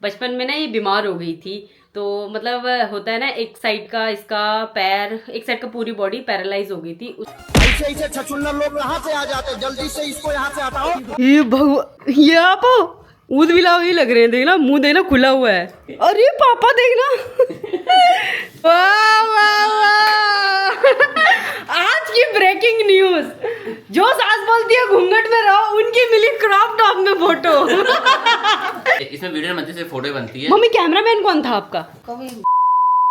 बचपन में ना ये बीमार हो गई थी। तो मतलब होता है ना, एक साइड का इसका पैर, एक साइड का पूरी बॉडी पैरालाइज हो गई थी। ऐसे ऐसे छछुंदर लोग यहाँ से आ जाते, जल्दी से इसको यहाँ से हटाओ। ये भगवान, ये आप ऊद बिलाव ही लग रहे हैं, देखना मुंह देखना खुला हुआ है। अरे पापा देखना वाह वाह वाह आज की ब्रेकिंग न्यूज, जो सास बोलती है घूंघट में रहो, उनकी मिली क्रॉप टॉप में फोटो। इसमें वीडियो बनती है, फोटो बनती है। मम्मी कैमरामैन कौन था आपका?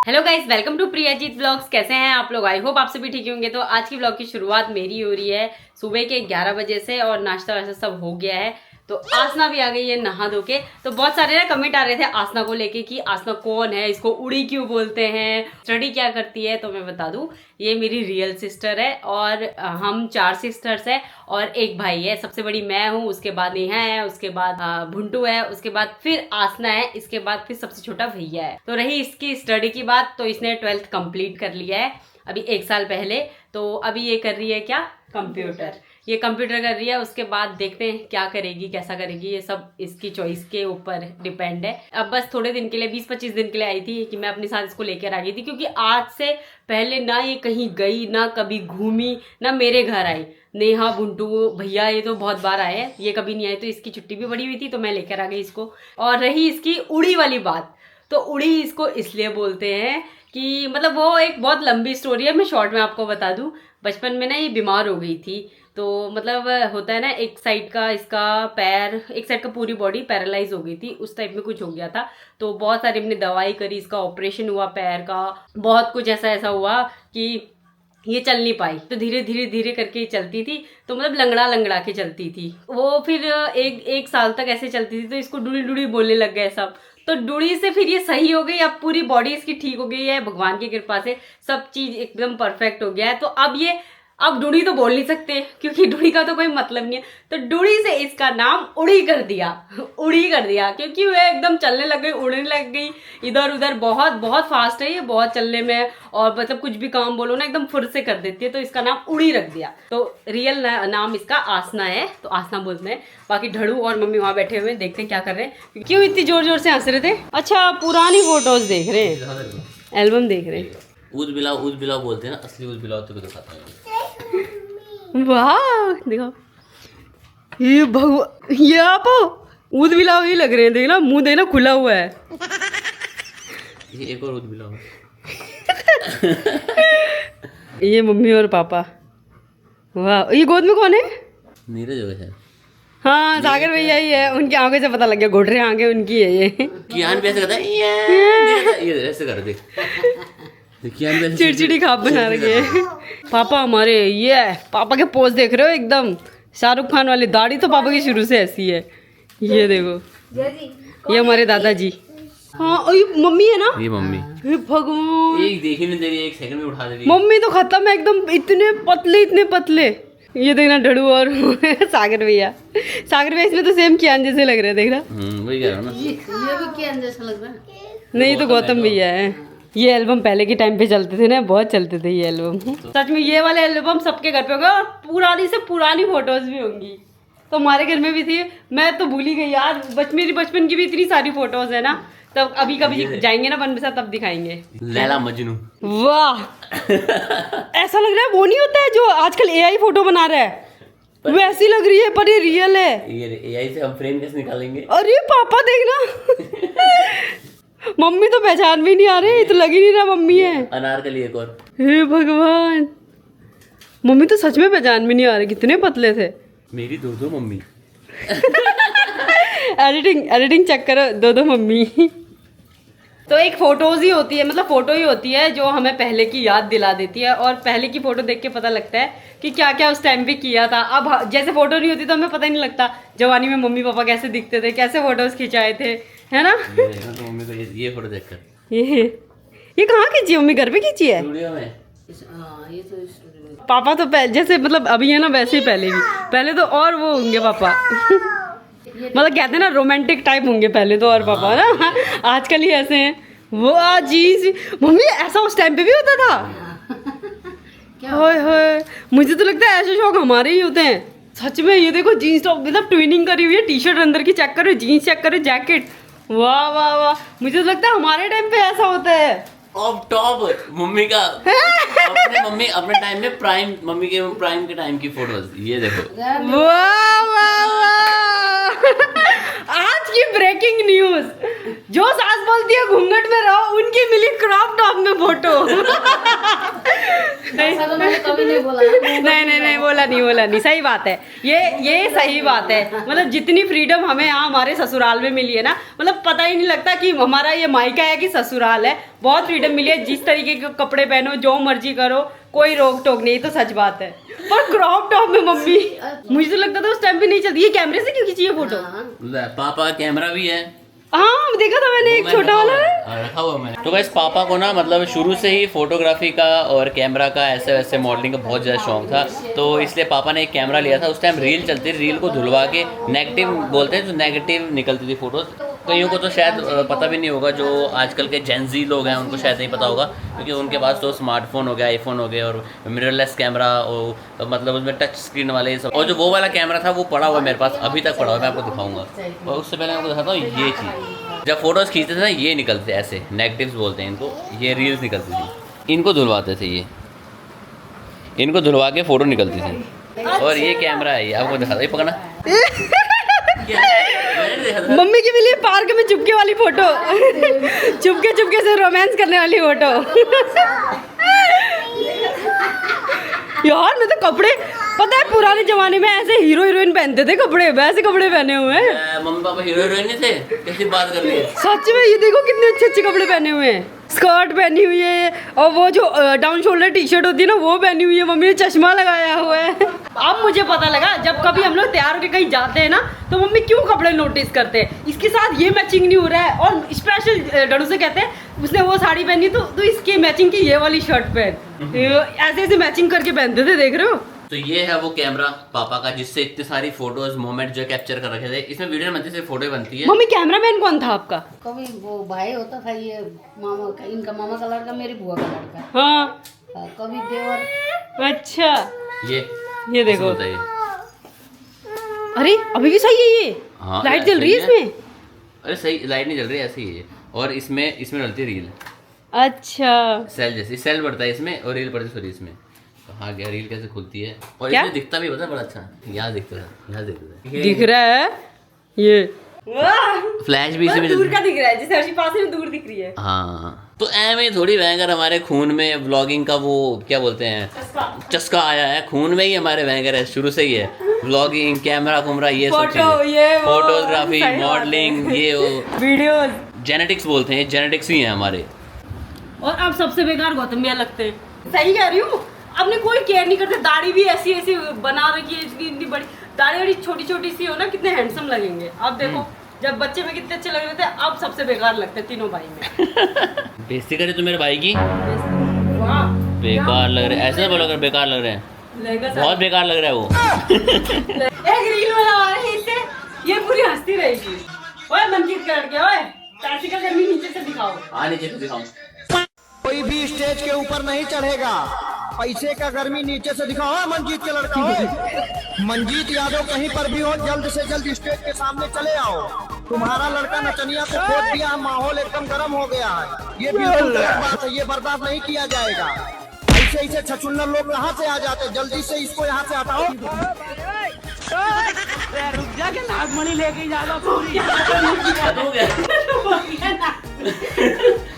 Hello guys, welcome to Priyajit blogs. कैसे हैं आप लोग? आई होप आप सभी ठीक होंगे। तो आज की ब्लॉग की शुरुआत मेरी हो रही है सुबह के 11 बजे से, और नाश्ता वाश्ता सब हो गया है। तो आसना भी आ गई है नहा धो के। तो बहुत सारे ना कमेंट आ रहे थे आसना को लेके कि आसना कौन है, इसको उड़ी क्यों बोलते हैं, स्टडी क्या करती है। तो मैं बता दूं, ये मेरी रियल सिस्टर है, और हम 4 सिस्टर्स हैं और एक भाई है। सबसे बड़ी मैं हूँ, उसके बाद नेहा है, उसके बाद भुंटू है, उसके बाद फिर आसना है, इसके बाद फिर सबसे छोटा भैया है। तो रही इसकी स्टडी की बात, तो इसने 12th कंप्लीट कर लिया है अभी 1 साल पहले। तो अभी ये कर रही है क्या, कंप्यूटर। ये कंप्यूटर कर रही है, उसके बाद देखते हैं क्या करेगी, कैसा करेगी, ये सब इसकी चॉइस के ऊपर डिपेंड है। अब बस थोड़े दिन के लिए, 20-25 दिन के लिए आई थी कि मैं अपने साथ इसको लेकर आ गई थी, क्योंकि आज से पहले ना ये कहीं गई, ना कभी घूमी, ना मेरे घर आई। नेहा, बुंटू, भैया ये तो बहुत बार आए हैं, ये कभी नहीं आए। तो इसकी छुट्टी भी बड़ी हुई थी, तो मैं लेकर आ गई इसको। और रही इसकी उड़ी वाली बात, तो उड़ी इसको इसलिए बोलते हैं कि मतलब वो एक बहुत लंबी स्टोरी है, मैं शॉर्ट में आपको बता दूं। बचपन में ना ये बीमार हो गई थी। तो मतलब होता है ना, एक साइड का इसका पैर, एक साइड का पूरी बॉडी पैरालाइज हो गई थी, उस टाइप में कुछ हो गया था। तो बहुत सारी हमने दवाई करी, इसका ऑपरेशन हुआ पैर का, बहुत कुछ ऐसा हुआ कि ये चल नहीं पाई। तो धीरे धीरे करके चलती थी, तो मतलब लंगड़ा के चलती थी वो। फिर एक साल तक ऐसे चलती थी, तो इसको डुड़ी बोलने लग गए सब। तो डुड़ी से फिर ये सही हो गई, अब पूरी बॉडी इसकी ठीक हो गई है भगवान की कृपा से, सब चीज एकदम परफेक्ट हो गया है। तो अब डुड़ी तो बोल नहीं सकते, क्योंकि डुड़ी का तो कोई मतलब नहीं है। तो डुड़ी से इसका नाम उड़ी कर दिया क्योंकि वह एकदम चलने लग गई, उड़ने लग गई इधर उधर। बहुत फास्ट है ये, बहुत चलने में, और मतलब कुछ भी काम बोलो ना एकदम फुर्र से कर देती है। तो इसका नाम उड़ी रख दिया। तो रियल नाम इसका आसना है, तो आसना बोलते हैं। बाकी ढड़ू और मम्मी वहाँ बैठे हुए हैं, देखते हैं क्या कर रहे हैं। क्यों इतनी जोर से हंस रहे थे? अच्छा, पुरानी फोटोज देख रहे हैं, एल्बम देख रहे हैं। ऊद बिलाव बोलते हैं ना, असली ऊद बिलाव तो दिखाता है। वाह देखो, ये भगवान, ये आप ऊद बिलाव ही लग रहे हैं, देखना मुंह देखना खुला हुआ है। ये एक और ऊद बिलाव है। ये मम्मी और पापा। वाह, ये गोद में कौन है? नीरज है। हाँ, सागर भैया ही है। उनकी आंखें से पता लग गया, घुट रहे आंखें उनकी है। ये कियान भी ऐसे करता है, ये ऐसे कर दे। चिड़चिड़ी खाप बना रही है पापा हमारे। ये पापा के पोज देख रहे हो, एकदम शाहरुख खान वाली दाढ़ी तो पापा की शुरू से ऐसी है। ये देखो, ये हमारे दादाजी। हाँ, और ये मम्मी है ना, ये मम्मी। हे भगवान, एक देख ही नहीं दे रही, एक सेकंड में उठा दे रही। मम्मी तो खत्म है एकदम, इतने पतले। ये देखना ढड़ू और सागर भैया इसमें तो सेम कियान जैसे लग रहे हैं, देखना। वही कह रहा हूं ना, ये भी कियान जैसा लग रहा है। नहीं, तो गौतम भैया है। ये एल्बम पहले के टाइम पे चलते थे ना, बहुत चलते थे ये एल्बम। सच में ये वाले एल्बम सबके घर पे होगा, और पुरानी से पुरानी फोटोज भी होंगी। तो हमारे घर में भी थी, मैं तो भूल ही गई यार। मेरी बचपन की भी इतनी सारी फोटोज है ना। तब अभी कभी जाएंगे ना बनबसा, तब दिखाएंगे। लैला मजनू। वाह ऐसा लग रहा है वो नहीं होता है जो आजकल AI फोटो बना रहा है, वैसी लग रही है, पर ये रियल है। ये AI से हम फ्रेम कैसे निकालेंगे? अरे पापा देखना मम्मी तो पहचान भी नहीं आ रही, तो लग ही नहीं रहा मम्मी है। अनारकली एक और। हे भगवान, मम्मी तो सच में पहचान भी नहीं आ रही, कितने पतले थे। मेरी दो मम्मी। एडिटिंग चेक करो, दो मम्मी। तो एक फोटोज ही होती है, मतलब फोटो ही होती है जो हमें पहले की याद दिला देती है, और पहले की फोटो देख के पता लगता है कि क्या क्या उस टाइम पे किया था। अब जैसे फोटो नहीं होती तो हमें पता ही नहीं लगता जवानी में मम्मी पापा कैसे दिखते थे, कैसे फोटोज खिंचाए थे, है ना। तो मम्मी को ये फोटो देखकर, ये कहाँ खींची है? मम्मी घर पे खींची है। स्टूडियो में। ये तो पापा तो जैसे मतलब अभी है ना, वैसे ही पहले तो और वो होंगे पापा मतलब कहते हैं ना रोमांटिक टाइप होंगे पहले तो, और पापा ना आजकल ही ऐसे हैं। वो जीज मम्मी, ऐसा उस टाइम पे भी होता था? होए मुझे तो लगता है ऐसे शौक हमारे ही होते हैं सच में। ये देखो जीन्स टॉप, मतलब ट्विनिंग करी हुई है, टी शर्ट अंदर की चेक करो, जीन्स चेक करो, जैकेट वाह वाह वाह, मुझे तो लगता है हमारे टाइम पे ऐसा होता है। ऑफ टॉप मम्मी का अपने टाइम में प्राइम, मम्मी के प्राइम के टाइम की फोटोज, ये देखो। वाह वाह वाह, आज की ब्रेकिंग न्यूज, जो सास बोलती है घूंघट में रहो, उनकी मिली क्रॉप टॉप में फोटो। ऐसा तो मैंने कभी नहीं बोला। नहीं बोला नहीं, सही बात है, ये सही बात है। मतलब जितनी फ्रीडम हमें यहाँ हमारे ससुराल में मिली है ना, मतलब पता ही नहीं लगता कि हमारा ये मायका है कि ससुराल है। बहुत फ्रीडम मिली है, जिस तरीके के कपड़े पहनो, जो मर्जी करो, कोई रोक टोक नहीं, तो सच बात है। पर क्रॉप टॉप में मम्मी, मुझे तो लगता था उस टाइम पे नहीं चलती। ये कैमरे से क्यों खींची है फोटो? पापा कैमरा भी है। हाँ देखा था मैंने, एक छोटा वाला रखा हुआ मैंने। तो गाइस पापा को ना मतलब शुरू से ही फोटोग्राफी का और कैमरा का ऐसे वैसे मॉडलिंग का बहुत ज़्यादा शौक था, तो इसलिए पापा ने एक कैमरा लिया था। उस टाइम रील चलती थी, रील को धुलवा के नेगेटिव बोलते हैं, तो नेगेटिव निकलती थी फोटोज। कईयों को तो शायद पता भी नहीं होगा, जो आजकल के जेनजी लोग हैं उनको शायद नहीं पता होगा, क्योंकि उनके पास तो स्मार्टफोन हो गया, आईफोन हो गया और मिररलेस कैमरा, और मतलब उसमें टच स्क्रीन वाले ये सब। और जो वो वाला कैमरा था वो पड़ा हुआ है मेरे पास, अभी तक पड़ा हुआ है, मैं आपको दिखाऊंगा। और उससे पहले मैं आपको दिखाता हूँ ये चीज़। जब फोटोज खींचते थे ना, ये निकलते ऐसे, नेगेटिव्स बोलते हैं इनको, ये रील्स निकलती थी, इनको धुलवाते थे, ये इनको धुलवा के फ़ोटो निकलती थी। और ये कैमरा है, ये आपको दिखाता, ये पकड़ना। मम्मी की मिली पार्क में चुपके वाली फोटो, चुपके से रोमांस करने वाली फोटो। यार मैं तो कपड़े, पता है पुराने जमाने में ऐसे हीरो हीरोइन पहनते थे कपड़े, वैसे कपड़े पहने हुए हैं। मम्मी पापा हीरो हीरोइन नहीं थे, कैसी बात कर रही है? सच में, ये देखो कितने अच्छे कपड़े पहने हुए हैं। स्कर्ट पहनी हुई है, और वो जो डाउन शोल्डर टी शर्ट होती है ना, वो पहनी हुई है। मम्मी ने चश्मा लगाया हुआ है। अब मुझे पता लगा, जब कभी हम लोग तैयार होकर कहीं जाते हैं ना, तो मम्मी क्यों कपड़े नोटिस करते हैं, इसके साथ ये मैचिंग नहीं हो रहा है। और स्पेशल डरू से कहते हैं उसने वो साड़ी पहनी तो इसकी मैचिंग की ये वाली शर्ट पहन, ऐसे मैचिंग करके पहनते थे, देख रहे हो। तो ये है वो कैमरा पापा का, जिससे इतनी सारी फोटोज मोमेंट जो कैप्चर कर रखे थे। इसमें वीडियो बनती सिर्फ फोटो बनती है। मम्मी कैमरामैन कौन था आपका? कभी वो भाई होता था, ये मामा का, इनका मामा का लड़का, मेरी बुआ का लड़का। हाँ कभी देवर। अच्छा, ये देखो, होता है ये। अरे अभी भी सही है ये। हाँ, लाइट जल रही है इसमें? अरे सही, लाइट नहीं जल रही, ऐसे ही है। और इसमें डलती है रील। अच्छा, सेल जैसे सेल बढ़ता है इसमें, और रील पड़ती है इसमें। हाँ क्या, रील कैसे खुलती है, और क्या? इसमें दिखता भी होता है बड़ा अच्छा। यहाँ दिखता था, यहाँ दिखता था, दिख रहा है ये। वाह, फ्लैश भी इसी में दूर का दिख रहा है, जैसे हर्षी पास में दूर दिख रही है। हाँ, तो ऐਵੇਂ थोड़ी वैंगर हमारे खून में व्लॉगिंग का वो क्या बोलते हैं, चस्का आया है, खून में ही हमारे वैंगर है, शुरू से ही है। व्लॉगिंग, कैमरा कुमरा, ये सब चीजें, फोटोग्राफी, मॉडलिंग, ये वो वीडियोस, जेनेटिक्स बोलते हैं, जेनेटिक्स ही है हमारे। और अब सबसे बेकार गौतम भैया लगते हैं। सही कह रही हूँ, अपने कोई केयर नहीं करते। दाढ़ी भी ऐसी ऐसी बना रखी है, इसकी इतनी बड़ी दाढ़ी, बड़ी छोटी छोटी सी हो ना, कितने हैंडसम लगेंगे। अब देखो, जब बच्चे में कितने अच्छे लग रहे थे, अब सबसे बेकार लगते हैं तीनों भाई में। बेइज्जती करे तो मेरे भाई की, वाह, बेकार लग रहे, ऐसे बोलो अगर बेकार लग रहे हैं, बहुत बेकार लग रहा है वो। एक रील बना रहे हैं इससे, ये पूरी हंसती रहेगी। ओए मनजीत करके, ओए चाची का गर्मी नीचे से दिखाओ। हाँ नीचे से दिखाऊं। कोई भी स्टेज के ऊपर नहीं चढ़ेगा, पैसे का गर्मी नीचे से दिखाओ। हाँ, मंजीत के लड़का हो, मंजीत यादव कहीं पर भी हो, जल्द से जल्द स्टेज के सामने चले आओ। तुम्हारा लड़का नचनिया को खोद दिया, माहौल एकदम गर्म हो गया है। ये बिल्कुल गलत बात है, ये बर्दाश्त नहीं किया जाएगा। ऐसे छछुन्नर लोग यहाँ से आ जाते, जल्दी से इसको यहाँ से हटाओ। रुक जा के नागमणि लेके जा लो पूरी।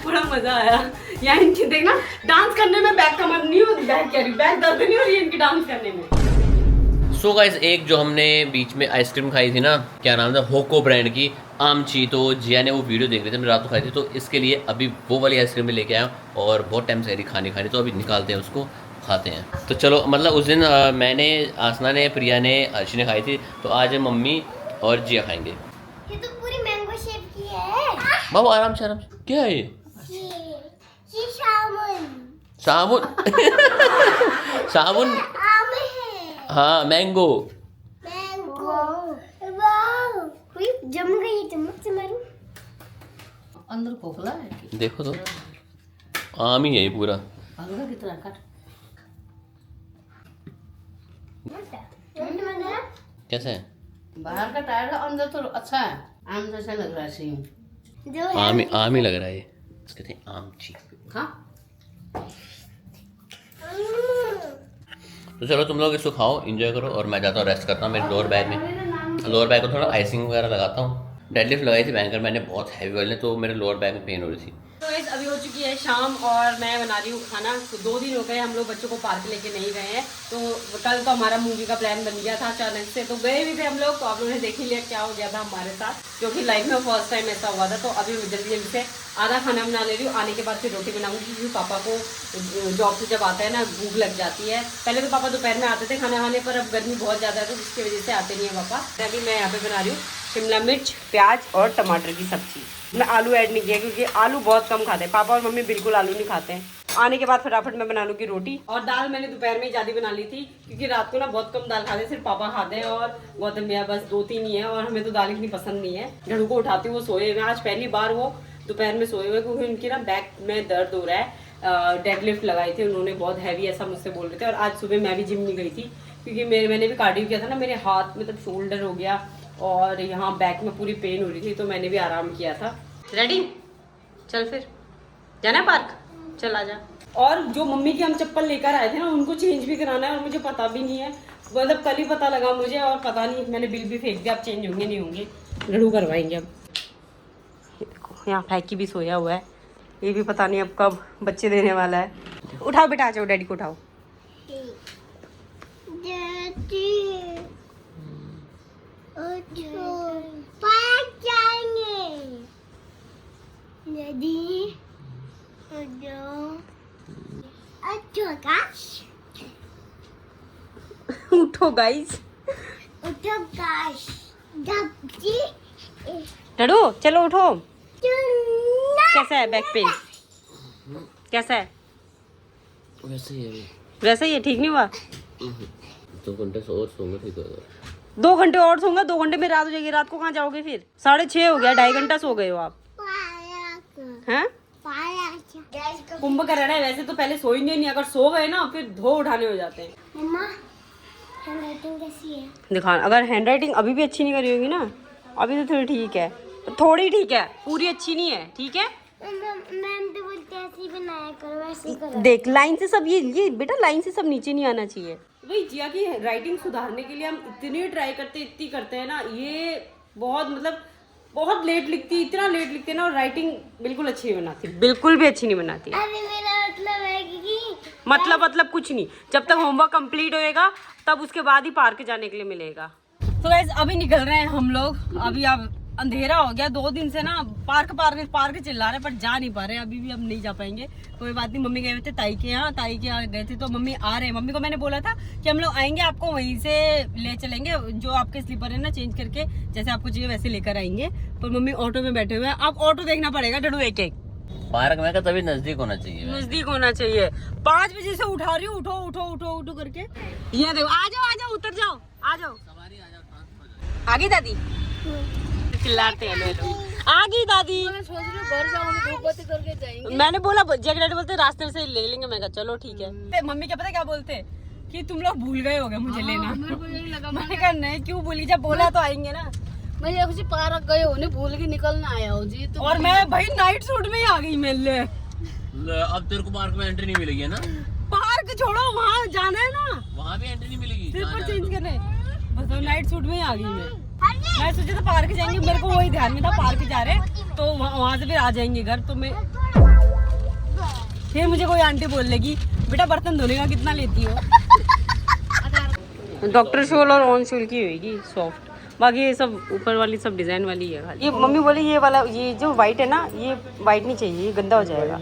बड़ा मजा आया यहाँ इनकी, देखना डांस करने में बैक कमर नहीं हो, बैक कह रही, बैक दर्द नहीं हो रही है इनकी डांस करने में। सो गाइस, एक जो हमने बीच में आइसक्रीम खाई थी ना, क्या नाम था, होको ब्रांड की आमची, तो जिया ने वो वीडियो देख रहे थे, मैंने रात को खाई थी, तो इसके लिए अभी वो वाली आइसक्रीम भी लेके आया, और बहुत टाइम से खानी, तो अभी निकालते हैं उसको, खाते हैं। तो चलो, मतलब उस दिन मैंने, आसना ने, प्रिया ने, अर्शी ने खाई थी, तो आज मम्मी और जिया खाएंगे। ये तो पूरी मैंगो शेप की है। बाबू आराम से, क्या है ये साबुन? साबुन, आम है। हाँ मैंगो। मैंगो, वाह, कोई जम गई, चम्मच से मारूं। अंदर खोखला है। देखो तो, आम ही है ये पूरा। हल्का कितना काट। कैसे है? बाहर का टायर है, अंदर तो अच्छा है, आम जैसा लग रहा है। सेम जो है आम ही लग रहा है ये। इसके थे आमची। हाँ तो चलो तुम लोग इसको खाओ, एंजॉय करो, और मैं जाता हूँ रेस्ट करता हूँ मेरे लोअर बैग को थोड़ा आइसिंग वगैरह लगाता हूँ। डेडलिफ्ट लगाई थी बैंकर मैंने बहुत हैवी वाले, तो मेरे लोअर बैग में पेन हो रही थी। तो अभी हो चुकी है शाम और मैं बना रही हूँ खाना। तो 2 दिन हो गए हम लोग बच्चों को पार्क लेके नहीं गए हैं। तो कल तो हमारा मूवी का प्लान बन गया था अचानक से, तो गए भी थे हम लोग। तो आप लोगों ने देख ही लिया क्या हो गया था हमारे साथ, क्योंकि लाइफ में फर्स्ट टाइम ऐसा हुआ था। तो अभी जल्दी जल्दी से आधा खाना बना ले रही हूँ, आने के बाद फिर रोटी बनाऊंगी, क्योंकि पापा को जॉब से जब आता है ना भूख लग जाती है। पहले तो पापा दोपहर में आते थे खाना खाने, पर अब गर्मी बहुत ज़्यादा है तो जिसकी वजह से आते नहीं है पापा। अभी मैं यहाँ पे बना रही हूँ शिमला मिर्च, प्याज और टमाटर की सब्जी। मैं आलू ऐड नहीं किया क्योंकि आलू बहुत कम खाते हैं, पापा और मम्मी बिल्कुल आलू नहीं खाते हैं। आने के बाद फटाफट मैं बना लूँगी रोटी। और दाल मैंने दोपहर में ही ज़्यादा बना ली थी, क्योंकि रात को ना बहुत कम दाल खाते हैं, सिर्फ पापा खाते हैं और गौतम भैया, बस 2-3 ही है। और हमें तो दाल इतनी पसंद नहीं है। झड़ू को उठाती हूँ, वो सोए हुए। आज पहली बार वो दोपहर में सोए हुए, क्योंकि उनकी ना बैक में दर्द हो रहा है। डेडलिफ्ट लगाई थी उन्होंने, बहुत हैवी ऐसा मुझसे बोल रहे थे। और आज सुबह मैं भी जिम नहीं गई थी, क्योंकि मैंने भी कार्डियो किया था ना, मेरे हाथ में मतलब शोल्डर हो गया और यहाँ बैक में पूरी पेन हो रही थी, तो मैंने भी आराम किया था। रेडी, चल फिर जाना है पार्क, चल आ जा। और जो मम्मी की हम चप्पल लेकर आए थे ना, उनको चेंज भी कराना है और मुझे पता भी नहीं है, मतलब कल ही पता लगा मुझे। और पता नहीं, मैंने बिल भी फेंक दिया, अब चेंज होंगे नहीं होंगे, लड़ू करवाएंगे अब। देखो यहाँ फैकी भी सोया हुआ है, ये भी पता नहीं अब कब बच्चे देने वाला है। उठाओ बेटा, आ जाओ, डैडी को उठाओ। उठो गाइस, डडू चलो उठो। कैसा है बैक पेन, कैसा है? वैसे ही है, वैसा ही है, ठीक नहीं हुआ? 2 घंटे और सोऊंगा ठीक होगा। 2 घंटे और सोऊंगा? 2 घंटे में रात हो जाएगी। रात को कहाँ जाओगे फिर? 6:30 हो गया, 2.5 घंटा सो गए हो आप। हैं? कुंभ करण है, वैसे तो पहले सोएंगे नहीं, अगर सो गए ना फिर धो उठाने हो जाते हैं। मम्मा हैंडराइटिंग कैसी है? दिखा, अगर हैंडराइटिंग अभी भी अच्छी नहीं करी होगी ना, अभी तो थोड़ी ठीक है, थोड़ी ठीक है, पूरी अच्छी नहीं है, ठीक है। मैम तो बोलते हैं ऐसे ही बनाया करो, वैसे ही करो। देख लाइन से सब, ये बेटा लाइन से सब नीचे नहीं आना चाहिए। भाई जिया की राइटिंग सुधारने के लिए हम इतनी ट्राई करते, इतनी करते हैं ना, ये बहुत मतलब बहुत लेट लिखती, इतना लेट लिखते हैं ना, और राइटिंग बिल्कुल अच्छी नहीं बनाती, बिल्कुल भी अच्छी नहीं बनाती। अभी मेरा मतलब है कि मतलब कुछ नहीं, जब तक होमवर्क कंप्लीट होएगा तब उसके बाद ही पार्क जाने के लिए मिलेगा। तो गाइस अभी निकल रहे हैं हम लोग। अभी अब अंधेरा हो गया, 2 दिन से ना पार्क चिल्ला रहे, पर जा नहीं पा रहे। अभी भी हम नहीं जा पाएंगे, कोई बात नहीं। मम्मी गए हुए थे ताई के यहाँ गए थे, तो मम्मी आ रहे हैं। मम्मी को मैंने बोला था कि हम लोग आएंगे, आपको वहीं से ले चलेंगे, जो आपके स्लीपर है ना चेंज करके जैसे आपको चाहिए वैसे लेकर आएंगे। पर मम्मी ऑटो में बैठे हुए हैं, अब ऑटो देखना पड़ेगा डडू एक एक। पार्क में का तभी नजदीक होना चाहिए, नजदीक होना चाहिए। 5 बजे से उठा रही हूँ, उठो करके। ये देखो, आ जाओ, उतर जाओ, आ जाओ। आगे दादी चिल्लाते हैं लोग, आगे दादी। मैं सोच रही हूँ घर जाऊंगी, धूप बत्ती करके जाएंगे। मैंने बोला जैकेट बोलते रास्ते से ले लेंगे, मैं कहा चलो ठीक है। मम्मी क्या पता क्या बोलते कि तुम लोग भूल गए होगे मुझे लेना। मेरे को यही लगा, मैंने कहा नहीं, क्यों भूली, जब बोला तो आएंगे ना। मैं ये कुछ पार्क गए हो, नहीं भूल के निकलना आया हूँ जी। तो और मैं भाई नाइट सूट में ही आ गई मिलने। अब तेरे को पार्क में एंट्री नहीं मिलेगी है ना? पार्क छोड़ो, वहाँ जाना है ना, वहाँ भी एंट्री नहीं मिलेगी, स्लीपर चेंज करने। बस नाइट सूट में ही आ गई मैं सोचा था पार्क जाएंगे, मेरे को वही ध्यान में था पार्क जा रहे, तो वहाँ से फिर आ जाएंगे घर। तो मैं फिर मुझे कोई आंटी बोल लेगी बेटा बर्तन धोने का कितना लेती हो। डॉक्टर शोल और ऑन शोल की होगी सॉफ्ट, बाकी ये सब ऊपर वाली सब डिजाइन वाली है खाली। ये मम्मी बोली ये वाला, ये जो व्हाइट है ना, ये व्हाइट नहीं चाहिए, ये गंदा हो जाएगा।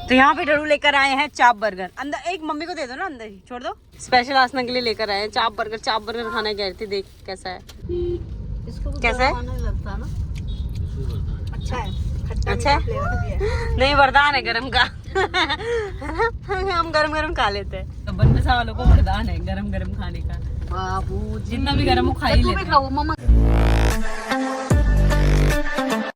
तो यहाँ पे डरू लेकर आए हैं चाप बर्गर। अंदर एक मम्मी को दे दो ना, अंदर ही छोड़ दो। स्पेशल आसना के लिए लेकर आए हैं चाप बर्गर खाना कह रही थी। देख कैसा है, इसको कैसा है? लगता ना अच्छा है, अच्छा है? नहीं, वरदान है गरम का। हम गरम खा लेते हैं, तो बनने वालों को वरदान है गरम खाने का। बाबू जितना भी गरम हो खा ही लेते हैं। मम्मा